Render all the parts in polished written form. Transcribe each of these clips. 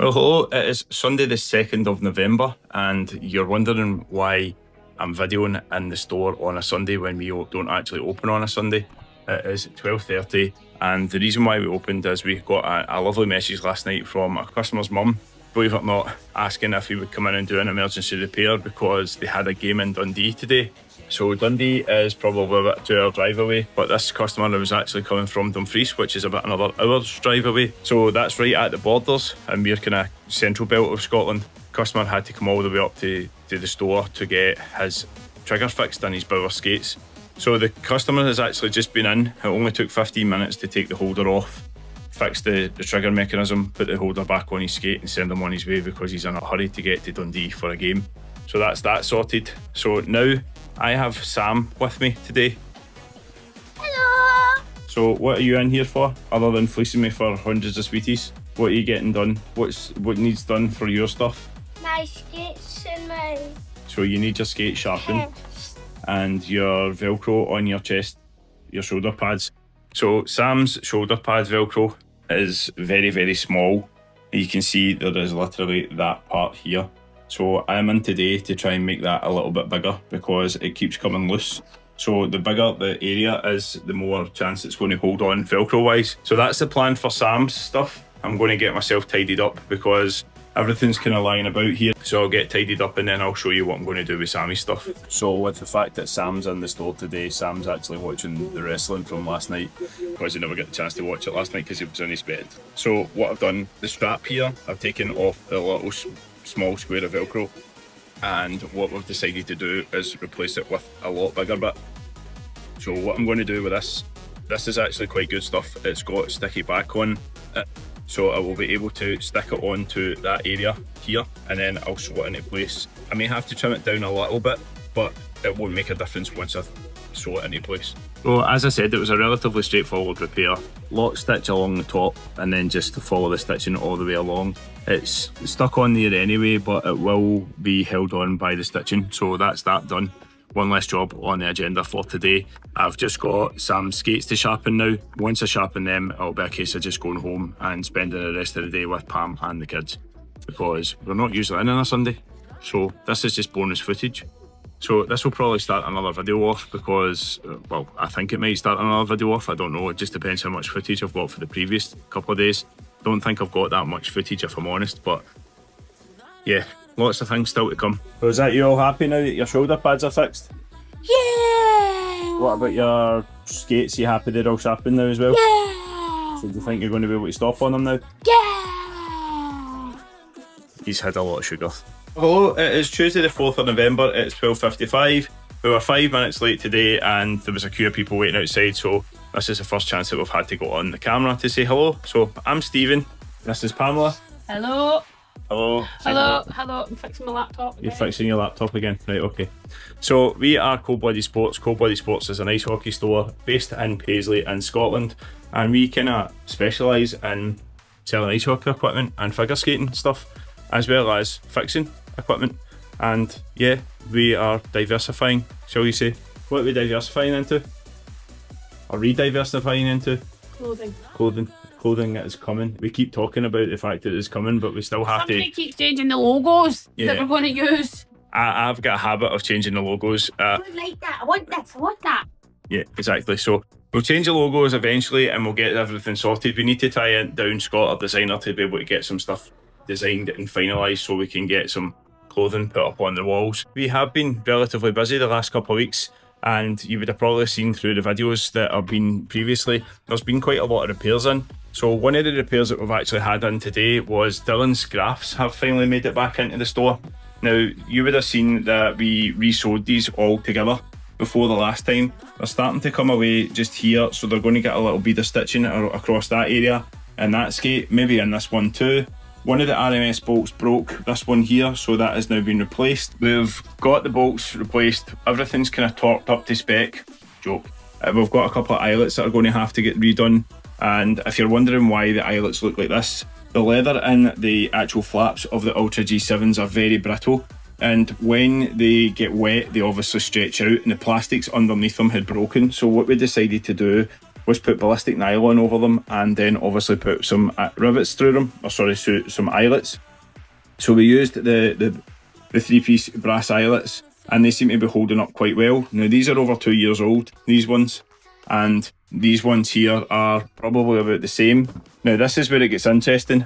Well, hello, it is Sunday the 2nd of November, and you're wondering why I'm videoing in the store on a Sunday when we don't actually open on a Sunday. It is 12:30, and the reason why we opened is we got a lovely message last night from a customer's mum, believe it or not, asking if he would come in and do an emergency repair because they had a game in Dundee today. So Dundee is probably about a 2-hour drive away, but this customer was actually coming from Dumfries, which is about another hour's drive away. So that's right at the borders, and we're kind of central belt of Scotland. Customer had to come all the way up to the store to get his trigger fixed on his Bauer skates. So the customer has actually just been in. It only took 15 minutes to take the holder off, fix the trigger mechanism, put the holder back on his skate and send him on his way because he's in a hurry to get to Dundee for a game. So that's that sorted. So now I have Sam with me today. Hello! So what are you in here for, other than fleecing me for hundreds of sweeties? What are you getting done? What needs done for your stuff? My skates and my So you need your skate sharpened chest. and your Velcro on your chest, your shoulder pads. So Sam's shoulder pads Velcro is very, very small. You can see there is literally that part here. So I'm in today to try and make that a little bit bigger because it keeps coming loose. So the bigger the area is, the more chance it's going to hold on Velcro wise. So that's the plan for Sam's stuff. I'm going to get myself tidied up because everything's kind of lying about here. So I'll get tidied up and then I'll show you what I'm going to do with Sammy's stuff. So with the fact that Sam's in the store today, Sam's actually watching the wrestling from last night because he never got the chance to watch it last night because he was in his bed. So what I've done, the strap here, I've taken off the little small square of Velcro, and what we've decided to do is replace it with a lot bigger bit. So what I'm going to do with this is actually quite good stuff. It's got sticky back on it, so I will be able to stick it onto that area here and then I'll sew it into place. I may have to trim it down a little bit, but it won't make a difference once I sew it into place. So as I said, it was a relatively straightforward repair. Lock stitch along the top and then just to follow the stitching all the way along. It's stuck on there anyway, but it will be held on by the stitching, so that's that done. One less job on the agenda for today. I've just got some skates to sharpen now. Once I sharpen them, it'll be a case of just going home and spending the rest of the day with Pam and the kids because we're not usually in on a Sunday. So this is just bonus footage. So this will probably start another video off because, well, I think it might start another video off. I don't know. It just depends how much footage I've got for the previous couple of days. Don't think I've got that much footage if I'm honest, but yeah, lots of things still to come. So is that you all happy now that your shoulder pads are fixed? Yeah! What about your skates? You happy they're all sharpened now as well? Yeah! So do you think you're going to be able to stop on them now? Yeah! He's had a lot of sugar. Hello, it is Tuesday the 4th of November, it's 12:55. We were 5 minutes late today and there was a queue of people waiting outside, so this is the first chance that we've had to go on the camera to say hello. So I'm Stephen, this is Pamela. Hello. Hello. Hello. Hello. I'm fixing my laptop. You're fixing your laptop again? Right, okay. So we are Cold Blooded Sports. Cold Blooded Sports is an ice hockey store based in Paisley in Scotland, and we kind of specialise in selling ice hockey equipment and figure skating stuff, as well as fixing equipment. And yeah, we are diversifying, shall we say. What are we diversifying into? Or re-diversifying into? Clothing. Clothing that is coming. We keep talking about the fact that it's coming, but we still have Somebody keeps changing the logos that we're going to use. I've got a habit of changing the logos. I would like that. I want this. I want that. Yeah, exactly. So we'll change the logos eventually and we'll get everything sorted. We need to tie in down Scott, our designer, to be able to get some stuff designed and finalised so we can get some clothing put up on the walls. We have been relatively busy the last couple of weeks, and you would have probably seen through the videos that have been previously, there's been quite a lot of repairs in. So one of the repairs that we've actually had in today was Dylan's graphs have finally made it back into the store. Now, you would have seen that we re-sewed these all together before the last time. They're starting to come away just here, so they're going to get a little bead of stitching across that area and that skate, maybe in this one too. One of the RMS bolts broke, this one here, so that has now been replaced. We've got the bolts replaced, everything's kind of torqued up to spec. Joke. We've got a couple of eyelets that are going to have to get redone, and if you're wondering why the eyelets look like this, the leather in the actual flaps of the Ultra G7s are very brittle, and when they get wet they obviously stretch out and the plastics underneath them had broken. So what we decided to do was put ballistic nylon over them and then obviously put some rivets through them, some eyelets. So we used the 3-piece brass eyelets, and they seem to be holding up quite well. Now these are over 2 years old, these ones, and these ones here are probably about the same. Now this is where it gets interesting.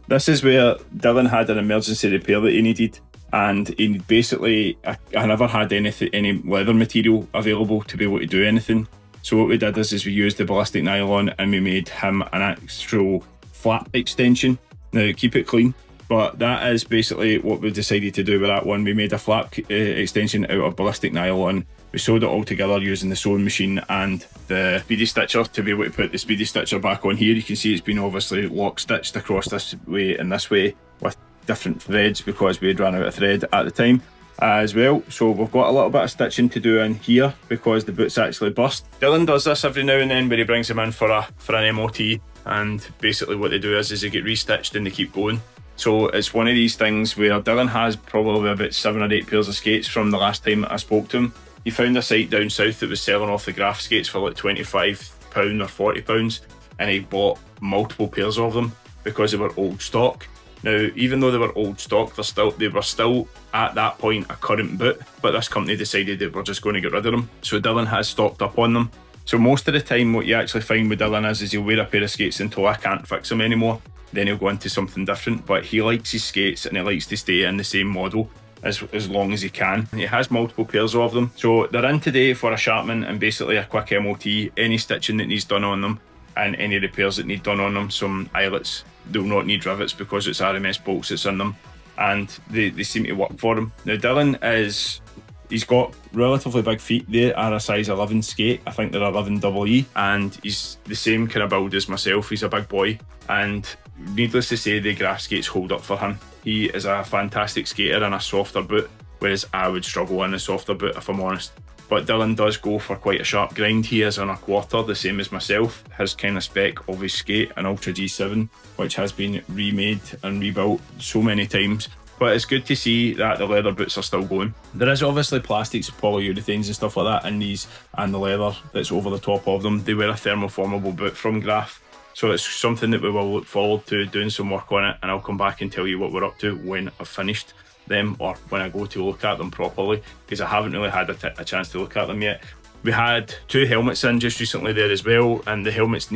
This is where Dylan had an emergency repair that he needed, and he basically, I never had any leather material available to be able to do anything. So what we did is we used the ballistic nylon and we made him an actual flap extension. Now keep it clean, but that is basically what we decided to do with that one. We made a flap extension out of ballistic nylon. We sewed it all together using the sewing machine and the speedy stitcher to be able to put the speedy stitcher back on here. You can see it's been obviously lock stitched across this way and this way with different threads because we had run out of thread at the time as well. So we've got a little bit of stitching to do in here because the boot's actually burst. Dylan does this every now and then where he brings them in for an MOT, and basically what they do is they get restitched and they keep going. So it's one of these things where Dylan has probably about 7 or 8 pairs of skates from the last time I spoke to him. He found a site down south that was selling off the graph skates for like £25 or £40, and he bought multiple pairs of them because they were old stock. Now, even though they were old stock, they were still at that point a current boot, but this company decided they were just going to get rid of them. So Dylan has stocked up on them. So most of the time what you actually find with Dylan is he'll wear a pair of skates until I can't fix them anymore. Then he'll go into something different, but he likes his skates and he likes to stay in the same model as long as he can. He has multiple pairs of them. So they're in today for a sharpening and basically a quick MOT, any stitching that needs done on them and any repairs that need done on them. Some eyelets, they'll not need rivets because it's RMS bolts that's in them, and they seem to work for him. Now Dylan he's got relatively big feet. They are a size 11 skate. I think they're 11 EE, and he's the same kind of build as myself. He's a big boy, and needless to say, the graph skates hold up for him. He is a fantastic skater in a softer boot, whereas I would struggle in a softer boot if I'm honest. But Dylan does go for quite a sharp grind. He is on a quarter, the same as myself. His kind of spec of his skate, an Ultra G7, which has been remade and rebuilt so many times. But it's good to see that the leather boots are still going. There is obviously plastics, polyurethanes and stuff like that in these, and the leather that's over the top of them. They wear a thermoformable boot from Graph. So it's something that we will look forward to doing some work on it, and I'll come back and tell you what we're up to when I've finished them or when I go to look at them properly, because I haven't really had a chance to look at them yet. We had 2 helmets in just recently there as well, and the helmets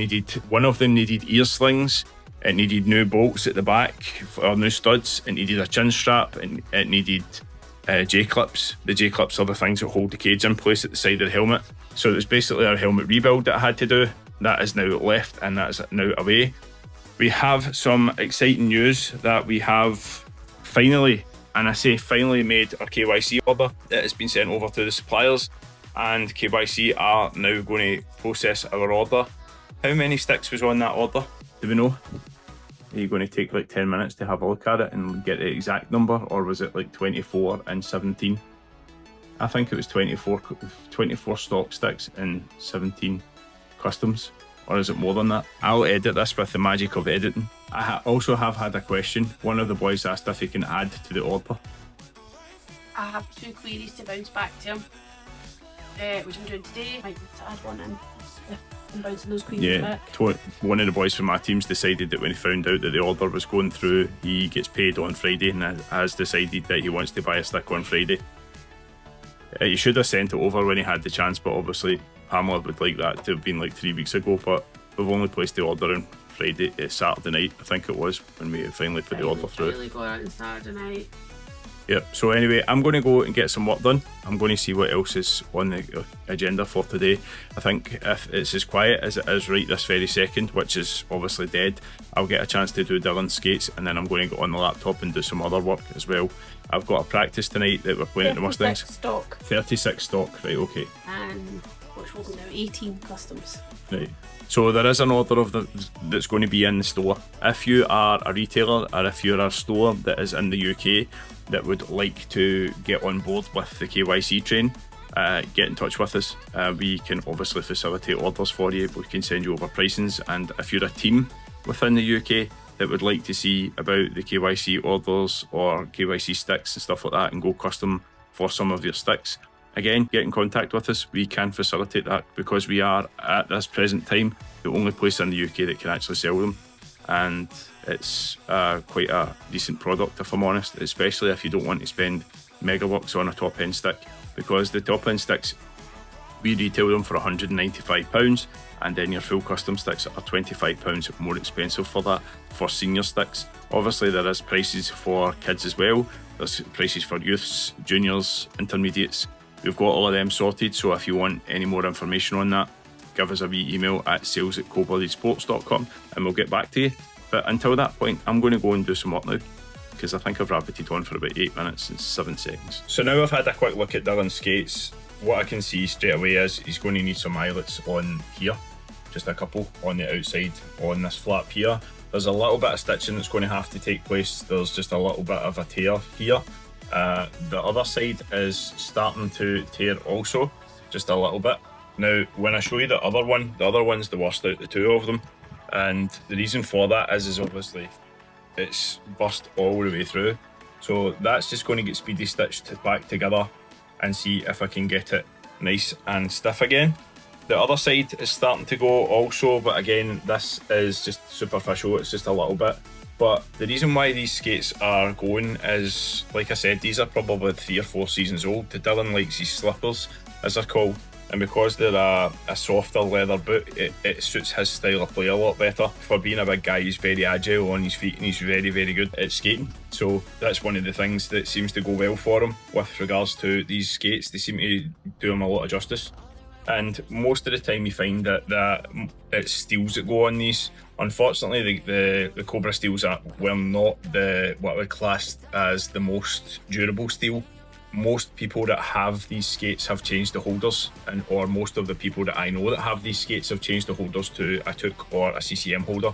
one of them needed ear slings, it needed new bolts at the back or new studs, it needed a chin strap, and it needed J-clips. The J-clips are the things that hold the cage in place at the side of the helmet. So it was basically a helmet rebuild that I had to do. That is now left and that is now away. We have some exciting news that we have finally, and I say finally, made our KYC order. It has been sent over to the suppliers, and KYC are now going to process our order. How many sticks was on that order? Do we know? Are you going to take like 10 minutes to have a look at it and get the exact number, or was it like 24 and 17? I think it was 24 stock sticks and 17 customs, or is it more than that? I'll edit this with the magic of editing. I also have had a question. One of the boys asked if he can add to the order. I have 2 queries to bounce back to him, which I'm doing today. I might need to add one in. I'm bouncing those queries back. One of the boys from my team's decided that when he found out that the order was going through, he gets paid on Friday and has decided that he wants to buy a stick on Friday. He should have sent it over when he had the chance, but obviously Pamela would like that to have been like 3 weeks ago, but we've only placed the order on Saturday night, I think it was, when we finally put the order through. Really go out on Saturday night. Yep, so anyway, I'm going to go and get some work done. I'm going to see what else is on the agenda for today. I think if it's as quiet as it is right this very second, which is obviously dead, I'll get a chance to do Dylan's skates, and then I'm going to go on the laptop and do some other work as well. I've got a practice tonight that we're playing at the Mustangs. 36 stock. 36 stock, right, okay. And which will go now 18 customs. Right. So there is an order that's going to be in the store. If you are a retailer or if you're a store that is in the UK that would like to get on board with the KYC train, get in touch with us. We can obviously facilitate orders for you. We can send you over pricings, and if you're a team within the UK that would like to see about the KYC orders or KYC sticks and stuff like that and go custom for some of your sticks, Again, get in contact with us. We can facilitate that because we are, at this present time, the only place in the UK that can actually sell them. And it's quite a decent product, if I'm honest, especially if you don't want to spend megabucks on a top end stick, because the top end sticks, we retail them for £195, and then your full custom sticks are £25 more expensive for that, for senior sticks. Obviously there is prices for kids as well. There's prices for youths, juniors, intermediates. We've got all of them sorted, so if you want any more information on that, give us a wee email at sales@coldbloodedsports.com and we'll get back to you. But until that point, I'm going to go and do some work now, because I think I've rabbited on for about 8 minutes and 7 seconds. So now I've had a quick look at Dylan's skates. What I can see straight away is he's going to need some eyelets on here, just a couple on the outside on this flap here. There's a little bit of stitching that's going to have to take place. There's just a little bit of a tear here. The other side is starting to tear also, just a little bit. Now, when I show you the other one's the worst out of the two of them. And the reason for that is obviously it's burst all the way through. So that's just going to get speedy stitched back together and see if I can get it nice and stiff again. The other side is starting to go also, but again, this is just superficial, it's just a little bit. But the reason why these skates are going is, like I said, these are probably 3 or 4 seasons old. The Dylan likes these slippers, as they're called, and because they're a softer leather boot, it suits his style of play a lot better. For being a big guy, he's very agile on his feet and he's very, very good at skating. So that's one of the things that seems to go well for him with regards to these skates. They seem to do him a lot of justice. And most of the time you find that it's steels that go on these. Unfortunately, the Cobra steels were not what I would class as the most durable steel. Most people that have these skates have changed the holders, or most of the people that I know that have these skates have changed the holders to a Took or a CCM holder,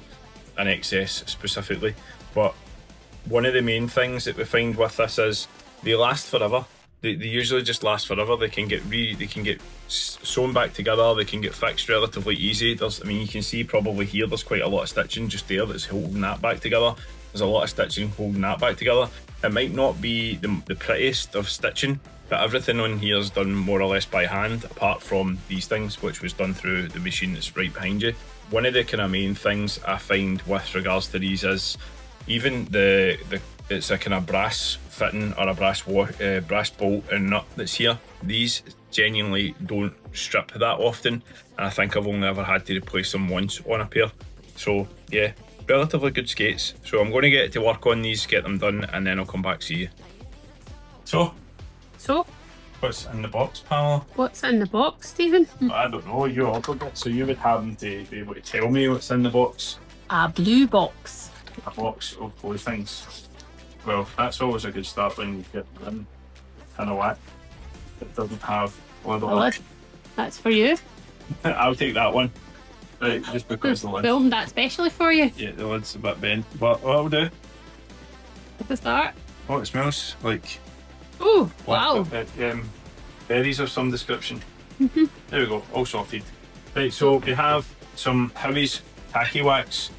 an XS specifically. But one of the main things that we find with this is they last forever. They usually just last forever. They can get sewn back together. They can get fixed relatively easy. You can see probably here there's quite a lot of stitching just there that's holding that back together. There's a lot of stitching holding that back together. It might not be the prettiest of stitching, but everything on here is done more or less by hand, apart from these things, which was done through the machine that's right behind you. One of the kind of main things I find with regards to these is even it's a kind of brass fitting or a brass bolt and nut that's here. These genuinely don't strip that often, and I think I've only ever had to replace them once on a pair. So yeah, relatively good skates. So I'm going to get to work on these, get them done, and then I'll come back to you. So what's in the box, Pamela? What's in the box, Stephen? I don't know, you ordered it, so you would happen to be able to tell me what's in the box. A blue box. A box of blue things. Well, that's always a good start when you get them in a whack. It doesn't have a lid on it. That's for you. I'll take that one. Right, just because the lid. Filmed that specially for you. Yeah, the lid's a bit bent, but what I'll do. At the start. Oh, it smells like. Oh, wow. Berries of some description. There we go, all sorted. Right, so we have some Howie's tacky wax.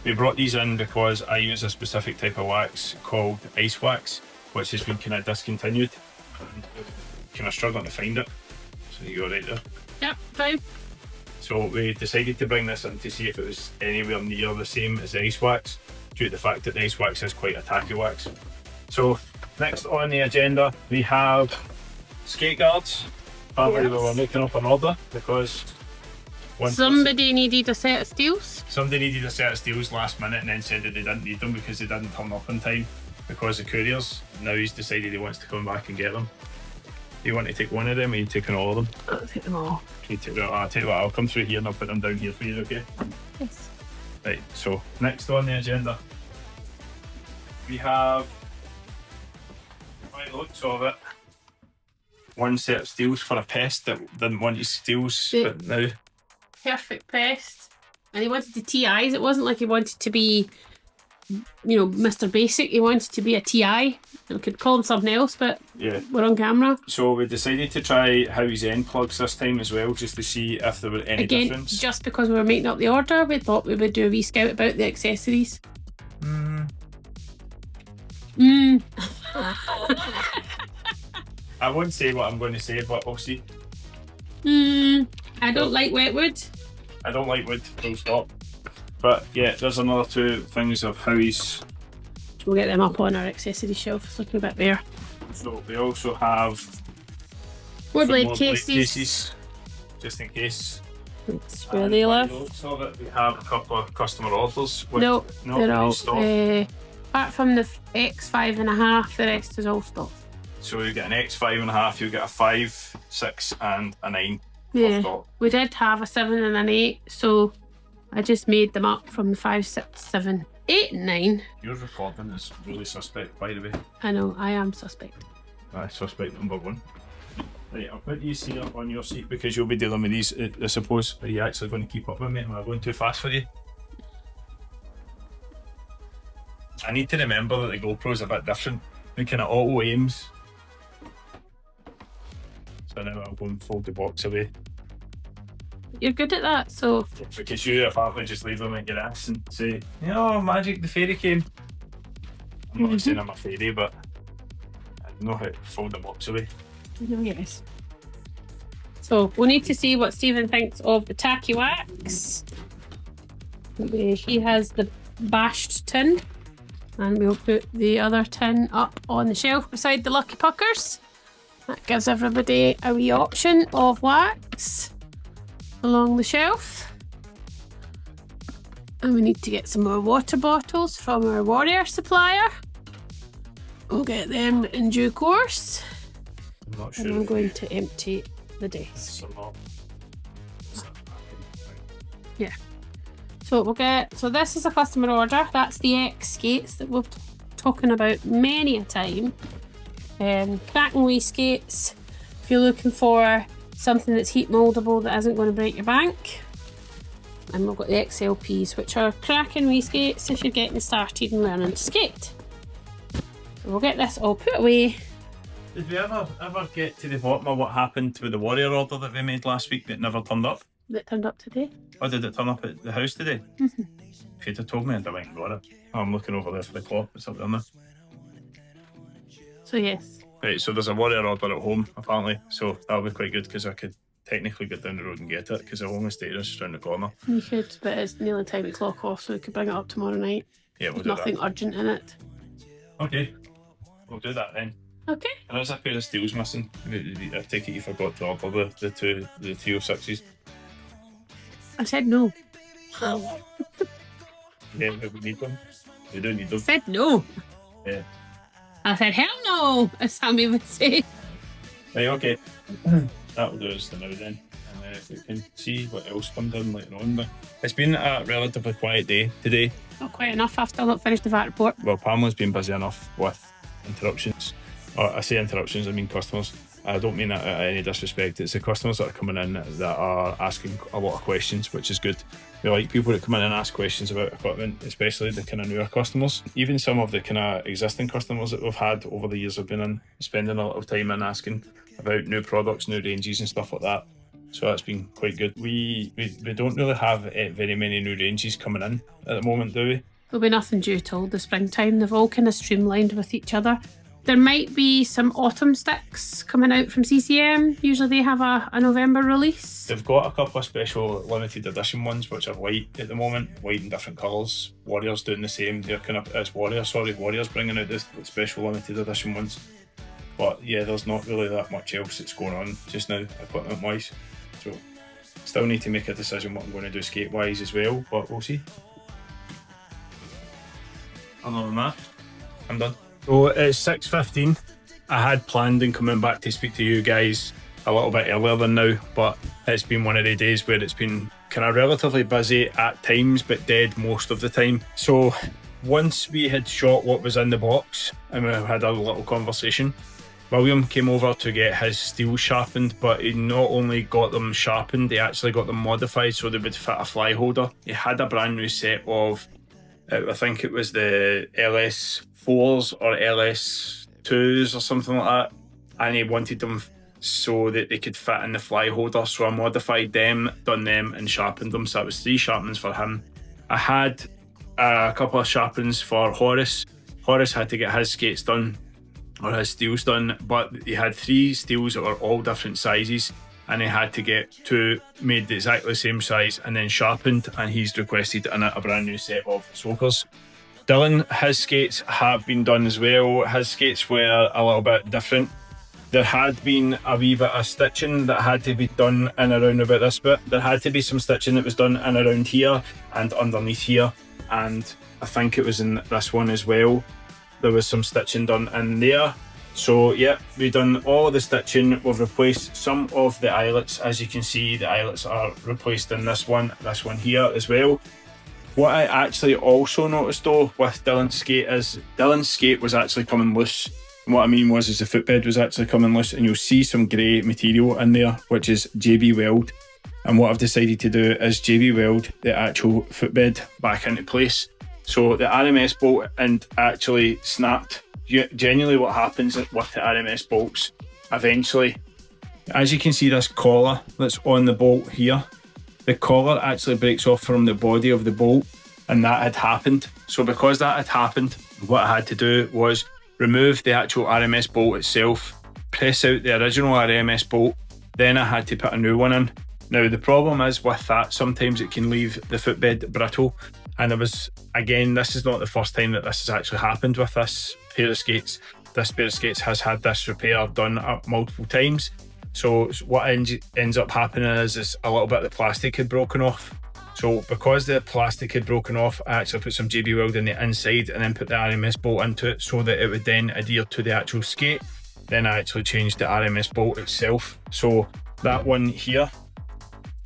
We brought these in because I use a specific type of wax called ice wax, which has been kind of discontinued. Kind of struggling to find it. So you go right there. Yep, fine. So we decided to bring this in to see if it was anywhere near the same as the ice wax, due to the fact that the ice wax is quite a tacky wax. So next on the agenda we have skate guards. Apparently we were making up an order because somebody needed a set of steels. Somebody needed a set of steels last minute and then said that they didn't need them because they didn't turn up in time because of couriers. Now he's decided he wants to come back and get them. Do you want to take one of them or are you taking all of them? I'll take them all. I'll tell you what, I'll come through here and I'll put them down here for you, okay? Yes. Right, so next on the agenda we have, by the looks of it, one set of steels for a pest that didn't want his steels, but now perfect pest. And he wanted the TIs. It wasn't like he wanted to be, Mr. Basic. He wanted to be a TI. We could call him something else, but yeah, we're on camera. So we decided to try Howie's end plugs this time as well, just to see if there were any difference. Just because we were making up the order, we thought we would do a wee scout about the accessories. I won't say what I'm going to say, but we'll see. I don't like wet wood. I don't like wood, full stop. But yeah, there's another two things of Howie's. We'll get them up on our accessory shelf. It's looking a bit bare. So we also have More blade more cases. just in case. That's where they by live. the looks of it, we have a couple of customer orders. No, they're all stock. apart from the X5.5, the rest is all stock. So you get an X5.5, you get a 5, 6 and a 9. Yeah, stock. we did have a 7 and an 8, so I just made them up from the 5, 6, 7, 8 and 9. Your recording is really suspect, by the way. I know, I am suspect. Suspect number 1. Right, I'll put these here on your seat because you'll be dealing with these, I suppose. Are you actually going to keep up with me? Am I going too fast for you? I need to remember that the GoPro's a bit different. It kind of auto aims. So now I'll go and fold the box away. You're good at that, so Because you apparently just leave them at your ass and say, magic, the fairy came. I'm not saying I'm a fairy, but I know how to fold the box away. yes. So we'll need to see what Stephen thinks of the tacky wax. He has the bashed tin, and we'll put the other tin up on the shelf beside the Lucky Puckers. That gives everybody a wee option of wax along the shelf. And we need to get some more water bottles from our Warrior supplier. We'll get them in due course. I'm not sure. And I'm going to empty the desk. Some more. Yeah. So this is a customer order. That's the X skates that we've talking about many a time. Cracking wee skates. If you're looking for something that's heat moldable that isn't going to break your bank. And we've got the XLPs, which are cracking wee skates if you're getting started and learning to skate. So we'll get this all put away. Did we ever get to the bottom of what happened with the Warrior order that we made last week that never turned up? That turned up today. Or did it turn up at the house today? If you'd have told me, I'd have went and got it. Oh, I'm looking over there for the clock. It's up there now. So yes. Right, so there's a Warrior order at home, apparently. So that'll be quite good because I could technically get down the road and get it because I've only stayed just around the corner. You could, but it's nearly time to clock off, so we could bring it up tomorrow night. Yeah, we'll There's do nothing that. urgent in it. Okay, we'll do that then. Okay. And there's a pair of steels missing. I take it you forgot to order the 306s. I said no. Yeah, we need them. We do need them. I said no. Yeah. I said hell no, as Sammy would say. Right, okay. That'll do us for now then. And we can see what else comes in later on. But it's been a relatively quiet day today. Not quite enough. I've still not finished the VAT report. Well, Pamela's been busy enough with interruptions. Or I say interruptions, I mean customers. I don't mean that at any disrespect. It's the customers that are coming in that are asking a lot of questions, which is good. We like people that come in and ask questions about equipment, especially the kind of newer customers. Even some of the kind of existing customers that we've had over the years have been in, spending a little time in asking about new products, new ranges and stuff like that. So that's been quite good. We don't really have very many new ranges coming in at the moment, do we? There'll be nothing due till the springtime. They've all kind of streamlined with each other. There might be some autumn sticks coming out from CCM. Usually they have a November release. They've got a couple of special limited edition ones which are white at the moment, white in different colours. Warrior's doing the same. They're Warrior's bringing out the special limited edition ones. But yeah, there's not really that much else that's going on just now, equipment wise. So still need to make a decision what I'm going to do skate wise as well, but we'll see. Other than that, I'm done. So it's 6:15. I had planned on coming back to speak to you guys a little bit earlier than now, but it's been one of the days where it's been kind of relatively busy at times, but dead most of the time. So once we had shot what was in the box and we had a little conversation, William came over to get his steel sharpened, but he not only got them sharpened, he actually got them modified so they would fit a fly holder. He had a brand new set of, I think it was the LS4s or LS2s or something like that, and he wanted them so that they could fit in the fly holder. So I modified them, done them and sharpened them. So that was 3 sharpenings for him. I had a couple of sharpenings for Horace. Horace had to get his skates done or his steels done, but he had 3 steels that were all different sizes, and he had to get 2 made exactly the same size and then sharpened, and he's requested a brand new set of soakers. Dylan, his skates have been done as well. His skates were a little bit different. There had been a wee bit of stitching that had to be done in around about this bit. There had to be some stitching that was done in around here and underneath here, and I think it was in this one as well. There was some stitching done in there. So yeah, we've done all the stitching. We've replaced some of the eyelets. As you can see, the eyelets are replaced in this one here as well. What I actually also noticed though with Dylan's skate is Dylan's skate was actually coming loose. And what I mean was the footbed was actually coming loose, and you'll see some grey material in there, which is JB Weld. And what I've decided to do is JB Weld the actual footbed back into place. So the RMS bolt and actually snapped. Genuinely what happens with the RMS bolts, eventually, as you can see this collar that's on the bolt here, the collar actually breaks off from the body of the bolt, and that had happened. So because that had happened, what I had to do was remove the actual RMS bolt itself, press out the original RMS bolt, then I had to put a new one in. Now the problem is with that, sometimes it can leave the footbed brittle, and there was, again, this is not the first time that this has actually happened with this pair of skates. This pair of skates has had this repair done up multiple times. So what ends up happening is a little bit of the plastic had broken off. So because the plastic had broken off, I actually put some JB Weld in the inside and then put the RMS bolt into it so that it would then adhere to the actual skate. Then I actually changed the RMS bolt itself. So that one here,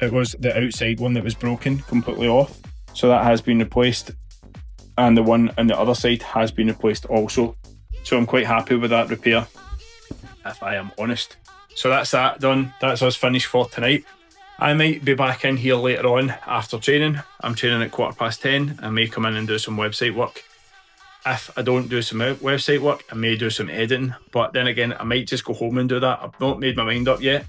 it was the outside one that was broken completely off. So that has been replaced, and the one on the other side has been replaced also. So I'm quite happy with that repair, if I am honest. So that's that done. That's us finished for tonight. I might be back in here later on after training. I'm training at 10:15. I may come in and do some website work. If I don't do some website work, I may do some editing. But then again, I might just go home and do that. I've not made my mind up yet,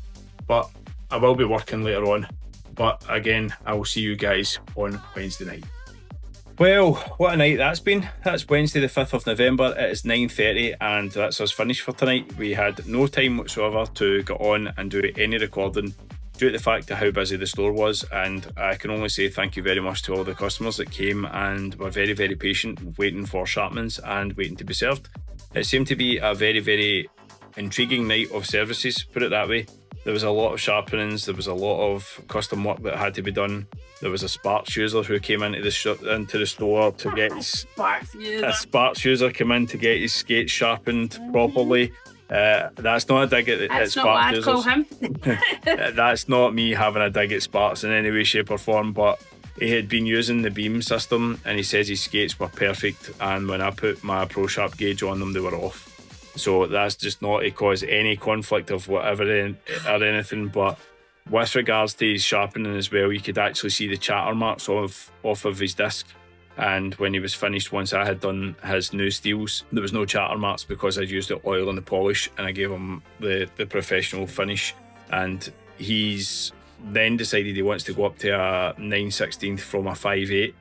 but I will be working later on. But again, I will see you guys on Wednesday night. Well, what a night that's been. That's Wednesday the 5th of November. It is 9:30 and that's us finished for tonight. We had no time whatsoever to get on and do any recording due to the fact of how busy the store was, and I can only say thank you very much to all the customers that came and were very, very patient waiting for Sharpmans and waiting to be served. It seemed to be a very, very intriguing night of services, put it that way. There was a lot of sharpenings, there was a lot of custom work that had to be done. There was a Sparks user who came into the store to get his Sparks user came in to get his skates sharpened properly. That's not a dig at Sparks users. Call him. That's not me having a dig at Sparks in any way, shape or form, but he had been using the beam system and he says his skates were perfect, and when I put my Pro Sharp gauge on them, they were off. So that's just not to cause any conflict of whatever or anything, but with regards to his sharpening as well, you could actually see the chatter marks off of his disc. And when he was finished, once I had done his new steels, there was no chatter marks because I used the oil and the polish and I gave him the professional finish. And he's then decided he wants to go up to a 9/16 from a 5/8,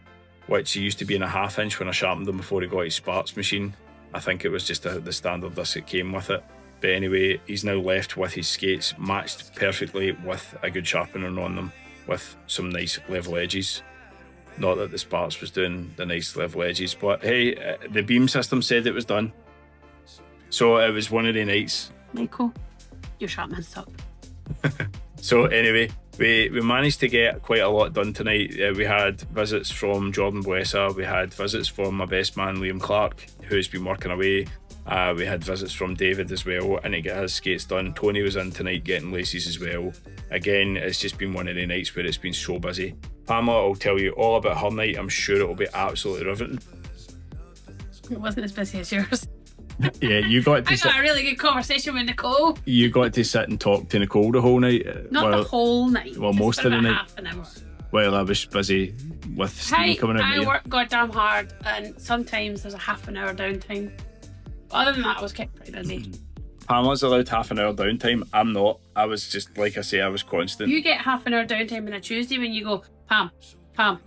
which he used to be in a 1/2 inch when I sharpened them before he got his Sparks machine. I think it was just the standard disc that came with it. But anyway, he's now left with his skates matched perfectly with a good sharpening on them with some nice level edges. Not that the Sparks was doing the nice level edges, but hey, the beam system said it was done. So it was one of the nights. Michael, your Sharpman's up. So anyway, we managed to get quite a lot done tonight. We had visits from Jordan Blesser, we had visits from my best man Liam Clark, who's been working away. We had visits from David as well, and to get his skates done. Tony was in tonight getting laces as well. Again, it's just been one of the nights where it's been so busy. Pamela will tell you all about her night. I'm sure it'll be absolutely riveting. It wasn't as busy as yours. Yeah, you got to I got a really good conversation with Nicole. You got to sit and talk to Nicole the whole night. Not the whole night. Well, most of the night. Half an hour. Well, I was busy with Steve coming in. I work goddamn hard, and sometimes there's a half an hour downtime. Other than that, I was kept pretty busy. Pamela's allowed half an hour downtime. I'm not. I was just, like I say, I was constant. You get half an hour downtime on a Tuesday when you go Pam, Pam,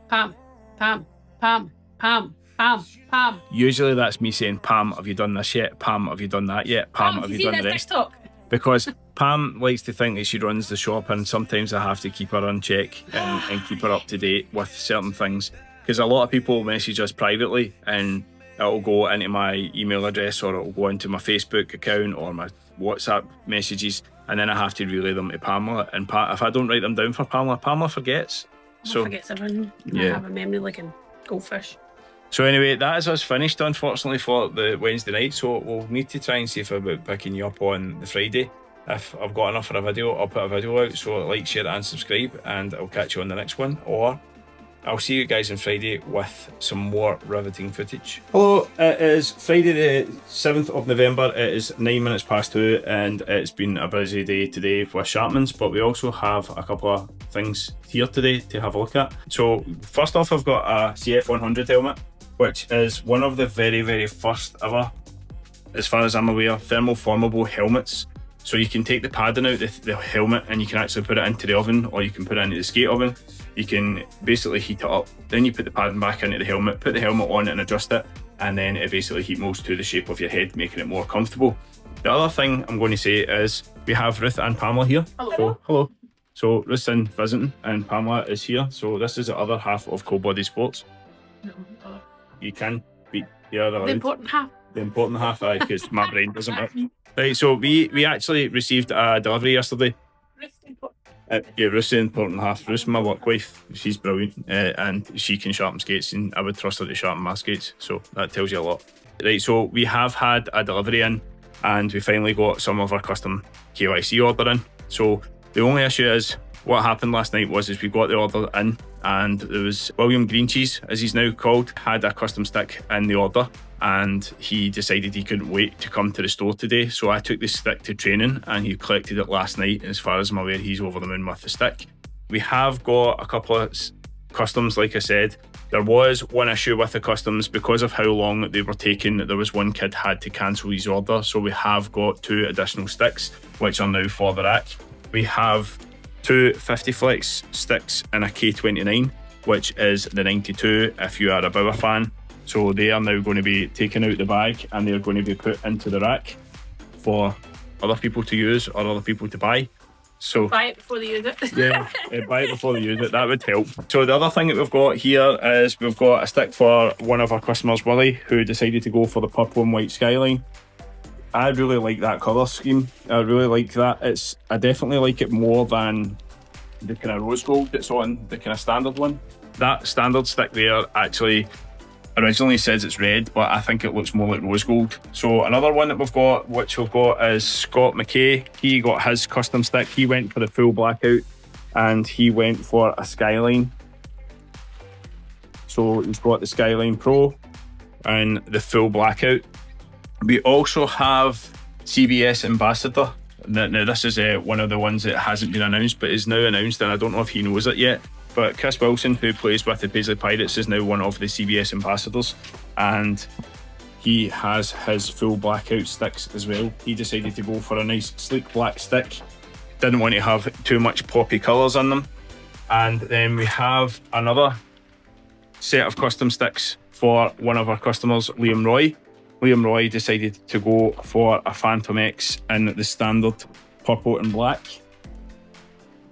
Pam, Pam, Pam, Pam, Pam. Usually that's me saying, Pam, have you done this yet? Pam, have you done that yet? Pam, have you done the rest? TikTok? Because Pam likes to think that she runs the shop, and sometimes I have to keep her on check and keep her up to date with certain things. Because a lot of people message us privately, and it'll go into my email address, or it'll go into my Facebook account or my WhatsApp messages, and then I have to relay them to Pamela. And if I don't write them down for Pamela forgets. So Forgets everything. yeah. I have a memory like a goldfish. So anyway, that is us finished, unfortunately, for the Wednesday night. So we'll need to try and see if I'm picking you up on the Friday. If I've got enough for a video, I'll put a video out. So like, share, and subscribe, and I'll catch you on the next one. Or I'll see you guys on Friday with some more riveting footage. Hello, it is Friday the 7th of November. It is 9 minutes past 2, and it's been a busy day today with Sharpman's, but we also have a couple of things here today to have a look at. So first off, I've got a CF100 helmet, which is one of the very, very first ever, as far as I'm aware, thermoformable helmets. So you can take the padding out the helmet, and you can actually put it into the oven, or you can put it into the skate oven. You can basically heat it up, then you put the padding back into the helmet, put the helmet on and adjust it, and then it basically heat molds to the shape of your head, making it more comfortable. The other thing I'm going to say is we have Ruth and Pamela here. Hello. So, hello. So Ruth's in visiting, and Pamela is here. So this is the other half of Cold Body Sports. You can beat the other The important half. The important half, because my brain doesn't work. Right, so we actually received a delivery yesterday. Yeah, Ruth's the important half. Ruth's my work wife. She's brilliant, and she can sharpen skates, and I would trust her to sharpen my skates. So that tells you a lot. Right, so we have had a delivery in, and we finally got some of our custom KYC order in. So the only issue is, what happened last night was we got the order in, and there was William Greencheese, as he's now called, had a custom stick in the order, and he decided he couldn't wait to come to the store today. So I took the stick to training, and he collected it last night. As far as I'm aware, he's over the moon with the stick. We have got a couple of customs, like I said. There was one issue with the customs because of how long they were taking. There was one kid had to cancel his order, so we have got 2 additional sticks, which are now for the rack. We have 2 50 flex sticks and a K29, which is the 92 if you are a Bauer fan. So they are now going to be taken out the bag, and they're going to be put into the rack for other people to use or other people to buy. So Buy it before they use it. yeah, buy it before they use it. That would help. So the other thing that we've got here is we've got a stick for one of our customers, Willie, who decided to go for the purple and white skyline. I really like that colour scheme. I really like that. I definitely like it more than the kind of rose gold that's on the kind of standard one. That standard stick there actually originally says it's red, but I think it looks more like rose gold. So another one that we've got, is Scott McKay. He got his custom stick. He went for the full blackout, and he went for a skyline. So he's got the Skyline Pro and the full blackout. We also have CBS Ambassador. Now this is one of the ones that hasn't been announced, but is now announced, and I don't know if he knows it yet. But Chris Wilson, who plays with the Paisley Pirates, is now one of the CBS ambassadors, and he has his full blackout sticks as well. He decided to go for a nice sleek black stick. Didn't want to have too much poppy colours on them. And then we have another set of custom sticks for one of our customers, Liam Roy. Liam Roy decided to go for a Phantom X in the standard purple and black,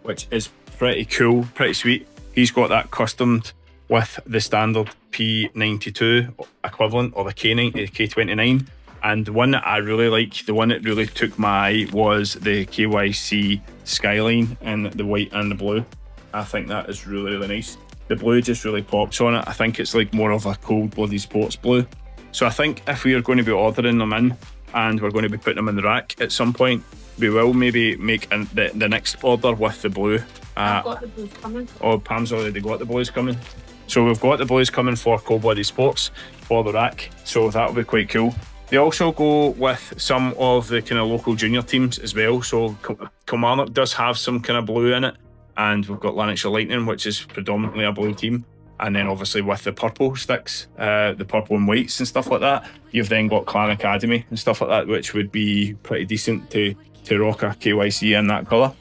which is pretty cool, pretty sweet. He's got that customed with the standard P92 equivalent, or the K29. And the one that I really like, the one that really took my eye, was the KYC Skyline in the white and the blue. I think that is really, really nice. The blue just really pops on it. I think it's like more of a cold-blooded sports blue. So I think if we are going to be ordering them in, and we're going to be putting them in the rack at some point, we will maybe make the next order with the blue. I've got the blues coming. Oh, Pam's already got the blues coming. So we've got the blues coming for Cold Body Sports for the rack. So that'll be quite cool. They also go with some of the kind of local junior teams as well. So Kilmarnock does have some kind of blue in it. And we've got Lanarkshire Lightning, which is predominantly a blue team. And then obviously with the purple sticks, the purple and whites and stuff like that, you've then got Clan Academy and stuff like that, which would be pretty decent to rock a KYC in that colour.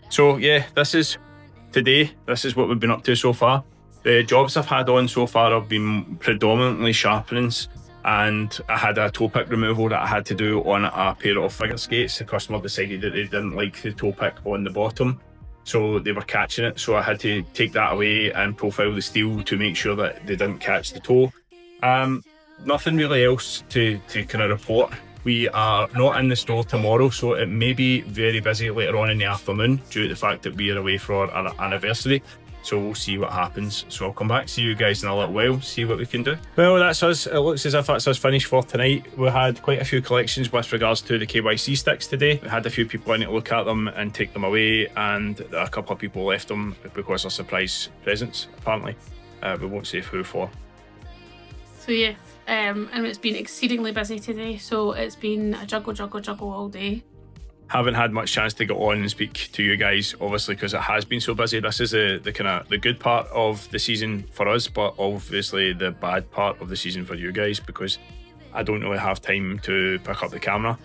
So yeah, this is today. This is what we've been up to so far. The jobs I've had on so far have been predominantly sharpenings, and I had a toe pick removal that I had to do on a pair of figure skates. The customer decided that they didn't like the toe pick on the bottom, so they were catching it, so I had to take that away and profile the steel to make sure that they didn't catch the toe. Nothing really else to kind of report. We are not in the store tomorrow, so it may be very busy later on in the afternoon due to the fact that we are away for our anniversary. So we'll see what happens. So I'll come back, see you guys in a little while, see what we can do. Well, that's us. It looks as if that's us finished for tonight. We had quite a few collections with regards to the KYC sticks today. We had a few people in to look at them and take them away, and a couple of people left them because they're surprise presents, apparently. We won't say who for. So yeah, and it's been exceedingly busy today, so it's been a juggle all day. Haven't had much chance to get on and speak to you guys, obviously, because it has been so busy. This is the kind of the good part of the season for us, but obviously the bad part of the season for you guys, because I don't really have time to pick up the camera.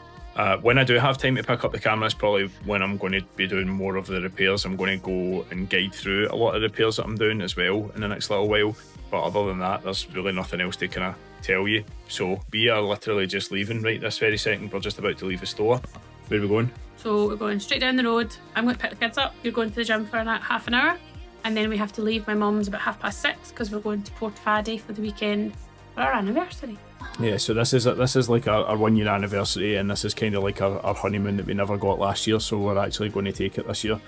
When I do have time to pick up the camera, it's probably when I'm going to be doing more of the repairs. I'm going to go and guide through a lot of the repairs that I'm doing as well in the next little while. But other than that, there's really nothing else to kind of tell you. So we are literally just leaving right this very second. We're just about to leave the store. Where are we going? So we're going straight down the road. I'm going to pick the kids up. You're going to the gym for half an hour. And then we have to leave my mum's about 6:30 because we're going to Port Faddy for the weekend for our anniversary. Yeah, so this is like our 1 year anniversary, and this is kind of like our honeymoon that we never got last year. So we're actually going to take it this year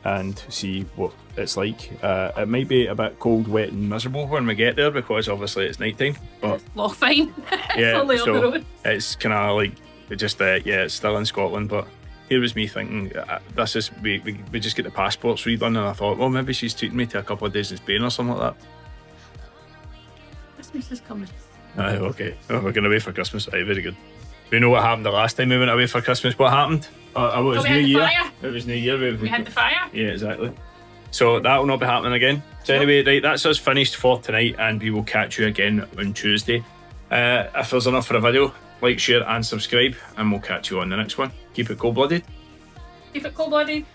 and see what it's like. It might be a bit cold, wet and miserable when we get there because obviously it's night time. But it's all fine. It's yeah, only up the road. It's kind of like it's still in Scotland, but here was me thinking, this is we just get the passports redone, and I thought, well, maybe she's treating me to a couple of days in Spain or something like that. Christmas is coming. Aye, okay. Oh, we're going away for Christmas. Aye, very good. We know what happened the last time we went away for Christmas. What happened? It was New Year. It was New Year. We had the fire. Yeah, exactly. So that will not be happening again. So anyway, right, that's us finished for tonight, and we will catch you again on Tuesday. If there's enough for a video, like, share and subscribe, and we'll catch you on the next one. Keep it cold-blooded. Keep it cold-blooded.